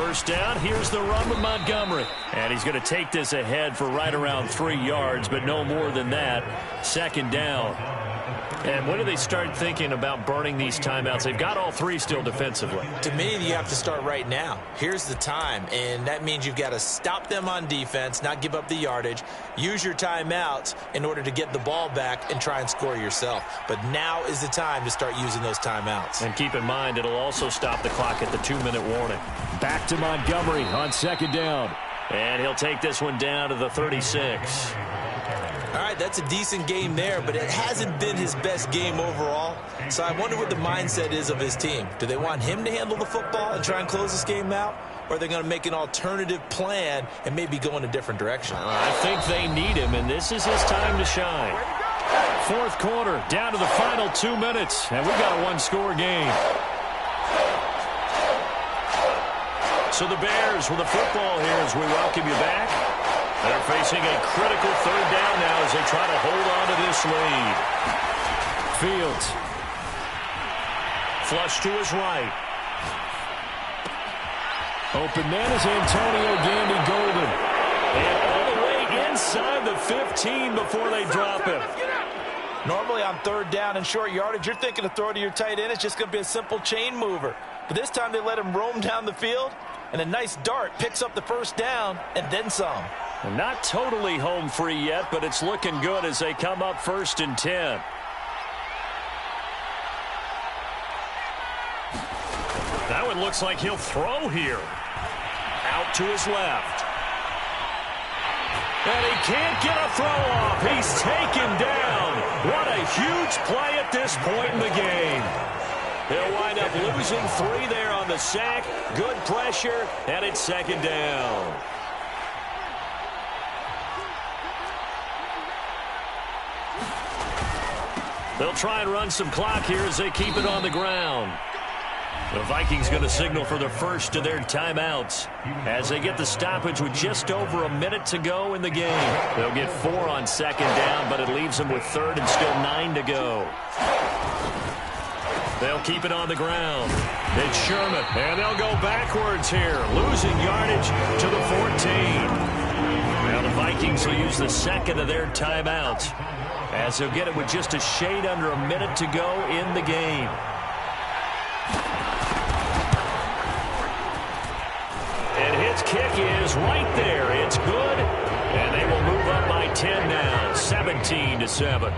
first down. Here's the run with Montgomery. And he's going to take this ahead for right around 3 yards, but no more than that. Second down. And when do they start thinking about burning these timeouts? They've got all three still defensively. To me, you have to start right now. Here's the time, and that means you've got to stop them on defense, not give up the yardage, use your timeouts in order to get the ball back and try and score yourself. But now is the time to start using those timeouts. And keep in mind, it'll also stop the clock at the 2-minute warning. Back to Montgomery on second down. And he'll take this one down to the 36. All right, that's a decent game there, but it hasn't been his best game overall. So I wonder what the mindset is of his team. Do they want him to handle the football and try and close this game out? Or are they going to make an alternative plan and maybe go in a different direction? I think they need him, and this is his time to shine. Fourth quarter, down to the final 2 minutes, and we've got a one-score game. So the Bears with the football here as we welcome you back. They're facing a critical third down now as they try to hold on to this lead. Fields. Flush to his right. Open man is Antonio Gandy Golden. And all the way inside the 15 before they drop him. Normally on third down and short yardage, you're thinking to throw to your tight end. It's just going to be a simple chain mover. But this time they let him roam down the field, and a nice dart picks up the first down and then some. Not totally home free yet, but it's looking good as they come up 1st and 10. That one looks like he'll throw here. Out to his left. And he can't get a throw off. He's taken down. What a huge play at this point in the game. They'll wind up losing 3 there on the sack. Good pressure, and it's second down. They'll try and run some clock here as they keep it on the ground. The Vikings going to signal for the first of their timeouts as they get the stoppage with just over a minute to go in the game. They'll get 4 on second down, but it leaves them with third and still 9 to go. They'll keep it on the ground. It's Sherman, and they'll go backwards here, losing yardage to the 14. Now the Vikings will use the second of their timeouts as they'll get it with just a shade under a minute to go in the game. And his kick is right there. It's good, and they will move up by 10 now, 17-7.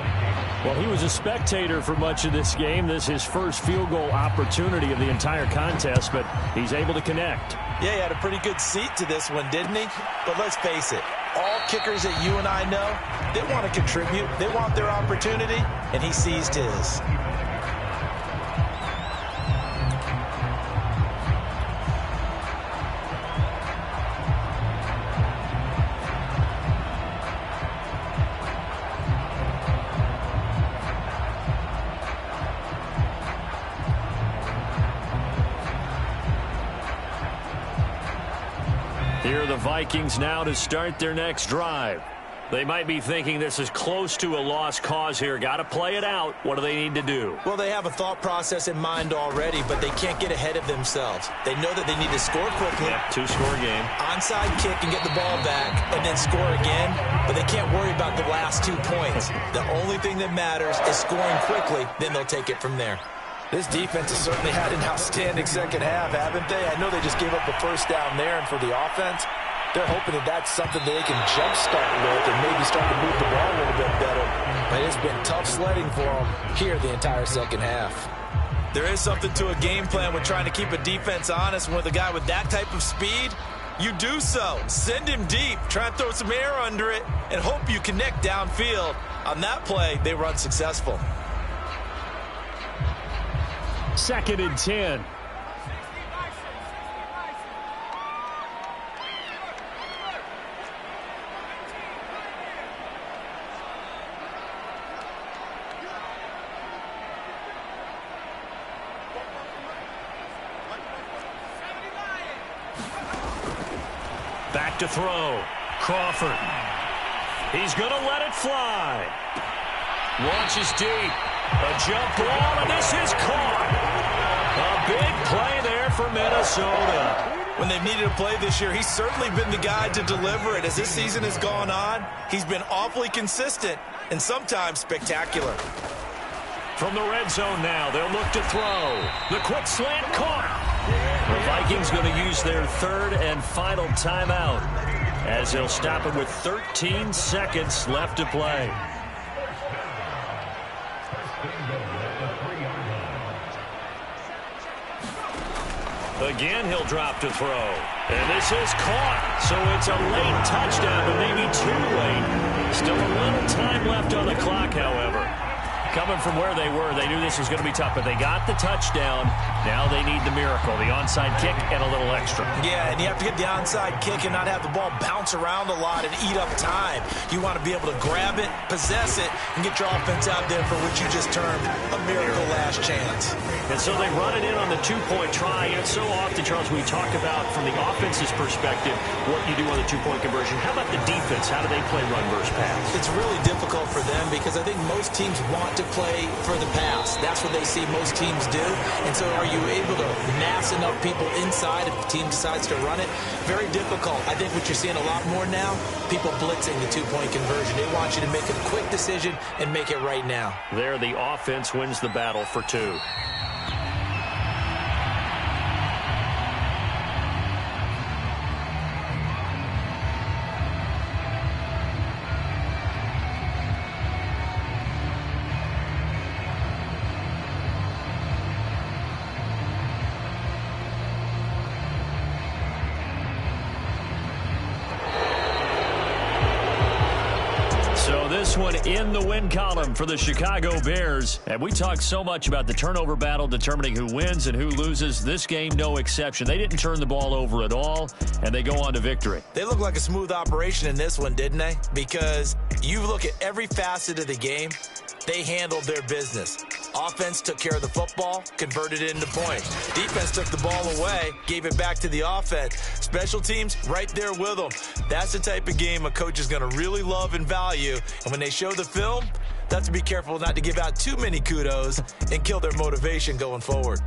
Well, he was a spectator for much of this game. This is his first field goal opportunity of the entire contest, but he's able to connect. Yeah, he had a pretty good seat to this one, didn't he? But let's face it, all kickers that you and I know, they want to contribute. They want their opportunity, and he seized his. Here are the Vikings now to start their next drive. They might be thinking this is close to a lost cause here. Got to play it out. What do they need to do? Well, they have a thought process in mind already, but they can't get ahead of themselves. They know that they need to score quickly. Yeah, 2-score game. Onside kick and get the ball back and then score again, but they can't worry about the last 2 points. The only thing that matters is scoring quickly, then they'll take it from there. This defense has certainly had an outstanding second half, haven't they? I know they just gave up a first down there, and for the offense, they're hoping that that's something that they can jumpstart with and maybe start to move the ball a little bit better. But it's been tough sledding for them here the entire second half. There is something to a game plan with trying to keep a defense honest. With a guy with that type of speed, you do so. Send him deep, try and throw some air under it, and hope you connect downfield. On that play, they run successful. 2nd and 10. Back to throw. Crawford. He's going to let it fly. Launches deep. A jump ball, and this is caught. A big play there for Minnesota. When they've needed a play this year, he's certainly been the guy to deliver it. As this season has gone on, he's been awfully consistent and sometimes spectacular. From the red zone now, they'll look to throw. The quick slant caught. The Vikings going to use their third and final timeout as they'll stop it with 13 seconds left to play. Again, he'll drop to throw. And this is caught. So it's a late touchdown, but maybe too late. Still a little time left on the clock, however. Coming from where they were, they knew this was going to be tough, but they got the touchdown. Now they need the miracle, the onside kick and a little extra. Yeah, and you have to get the onside kick and not have the ball bounce around a lot and eat up time. You want to be able to grab it, possess it, and get your offense out there for what you just termed a miracle last chance. And so they run it in on the two-point try. And so often, Charles, we talk about from the offense's perspective what you do on the two-point conversion. How about the defense? How do they play run versus pass? It's really difficult for them because I think most teams want to play for the pass. That's what they see most teams do. And so are you able to mass enough people inside if the team decides to run it? Very difficult. I think what you're seeing a lot more now, people blitzing the two-point conversion. They want you to make a quick decision and make it right now. There, the offense wins the battle for two. This one in the win column for the Chicago Bears. And we talked so much about the turnover battle determining who wins and who loses. This game, no exception. They didn't turn the ball over at all, and they go on to victory. They look like a smooth operation in this one, didn't they? Because you look at every facet of the game, they handled their business. Offense took care of the football, converted it into points. Defense took the ball away, gave it back to the offense. Special teams, right there with them. That's the type of game a coach is going to really love and value. And when they show the film, they have to be careful not to give out too many kudos and kill their motivation going forward.